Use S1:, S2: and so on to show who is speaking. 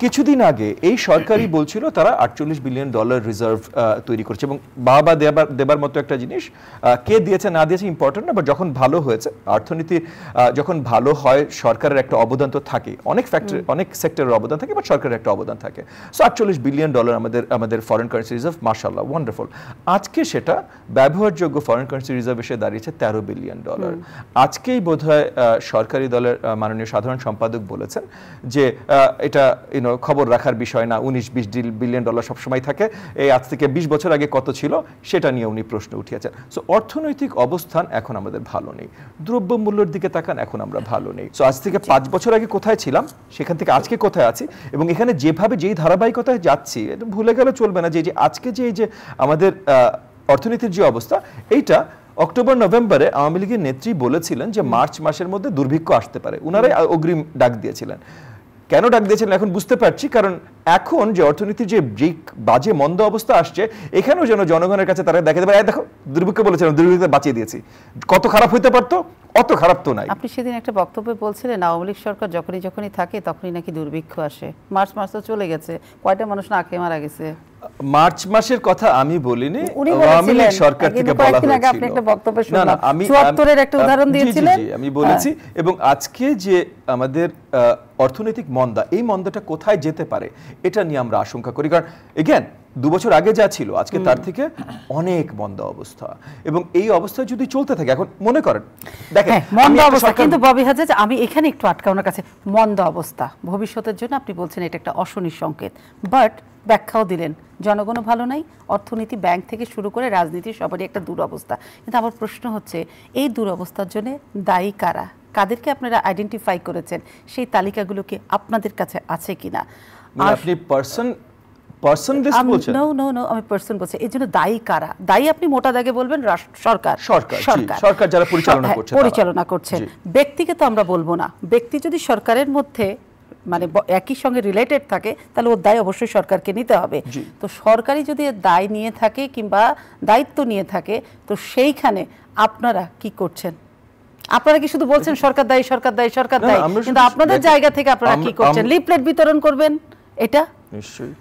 S1: কিছুদিন আগে এই সরকারই বলছিল তারা $48 বিলিয়ন রিজার্ভ তৈরি করছে, এবং বাবা দেবার মতো একটা জিনিস কে দিয়েছে না দিয়েছে ইম্পর্টেন্ট না, বাট যখন ভালো হয়েছে অর্থনীতি, যখন ভালো হয় সরকারের একটা অবদান তো থাকে, অনেক সেক্টরের অবদান থাকে, বাট সরকারের একটা অবদান থাকে। সো $48 বিলিয়ন আমাদের ফরেন কারেন্সি রিজার্ভ, মাশাআল্লাহ, ওয়ান্ডারফুল। আজকে সেটা ব্যবহারযোগ্য ফরেন কারেন্সি রিজার্ভ এসে দাঁড়িয়েছে $13 বিলিয়ন। আজকেই বোধহয় সরকারি দলের মাননীয় সাধারণ সম্পাদক বলেছেন যে এটা খবর রাখার বিষয় না, $19-20 বিলিয়ন সবসময় থাকে, এই আজ থেকে 20 বছর আগে কত ছিল সেটা নিয়ে উনি প্রশ্ন উঠিয়েছেন। সো অর্থনৈতিক অবস্থান এখন আমাদের ভালো নেই, দ্রব্যমূল্যের দিকে তাকান, এখন আমরা ভালো নেই। সো আজ থেকে 5 বছর আগে কোথায় ছিলাম সেখান থেকে আজকে কোথায় আছি, এবং এখানে যেই ধারাবাহিকতায় যাচ্ছি এটা ভুলে গেলে চলবে না যে আজকে যে আমাদের অর্থনীতির যে অবস্থা, এইটা অক্টোবর নভেম্বরে আওয়ামী লীগের নেত্রী বলেছিলেন যে মার্চ মাসের মধ্যে দুর্ভিক্ষ আসতে পারে, উনারাই অগ্রিম ডাক দিয়েছিলেন। কেন ডাক দিয়েছিলেন এখন বুঝতে পারছি, কারণ এখন যে অর্থনীতির যে বাজে মন্দ অবস্থা আসছে, এখানেও যেন জনগণের কাছে তারা দেখাতে পারে দেখো দুর্ভিক্ষ বলেছিলাম, দুর্ভিক্ষ বাঁচিয়ে দিয়েছি, কত খারাপ হইতে পারতো, অত খারাপ তো নাই।
S2: আপনি সেদিন একটা বক্তব্যে বলছিলেন আওয়ামী লীগ সরকার যখনই থাকে তখনই নাকি দুর্ভিক্ষ আসে। মার্চ মাস তো চলে গেছে, কয়টা মানুষ না খেয়ে মারা গেছে।
S1: মার্চ মাসের কথা আমি বলিনি, আওয়ামী লীগ সরকার থেকে বলা হয়েছিল।
S2: আপনি একটা বক্তব্যে শুনলাম ৭৪ এর একটা উদাহরণ দিয়েছিলেন।
S1: আমি বলেছি, এবং আজকে যে আমাদের অর্থনৈতিক মন্দা, এই মন্দাটা কোথায় যেতে পারে এটা নিয়ে আমরা আশঙ্কা করি, কারণ এগেন 2 বছর আগে যা ছিল আজকে তার থেকে অনেক মন্দা অবস্থা, এবং এই অবস্থা যদি চলতে থাকে, এখন মনে করেন দেখেন
S2: মন্দা অবস্থা, কিন্তু ববি হাজাজ আমি এখানে একটু আটকানোর কাছে, মন্দা অবস্থা ভবিষ্যতের জন্য আপনি বলছেন এটা একটা অশনি সংকেত, বাট ব্যাখ্যাও দিলেন জনগণও ভালো নাই, অর্থনীতি, ব্যাংক থেকে শুরু করে রাজনীতি সবারই একটা দুরবস্থা। কিন্তু আমার প্রশ্ন হচ্ছে এই দুরবস্থার জন্য দায়ী কারা, কাদেরকে আপনারা আইডেন্টিফাই করেছেন, সেই তালিকাগুলো কি আপনাদের কাছে আছে কিনা?
S1: আপনি পারসন বলছেন?
S2: নো, আমি পারসন বলছি। এর জন্য দায়ী কারা? দায়ী আপনি মোটা দাগে বলবেন সরকার যারা পরিচালনা করছে। ব্যক্তিকে তো আমরা বলবো না, ব্যক্তি যদি সরকারের মধ্যে মানে একই সঙ্গে রিলেটেড থাকে তাহলে ওর দায় অবশ্যই সরকারকে নিতে হবে। তো সরকারি যদি দায় নিয়ে থাকে কিংবা দায়িত্ব নিয়ে থাকে, তো সেইখানে আপনারা কি করছেন? আপনারা কি শুধু বলছেন সরকার দায়ী, কিন্তু আপনাদের জায়গা থেকে আপনারা কি করছেন? লিফলেট বিতরণ করবেন, এটা নিশ্চয়ই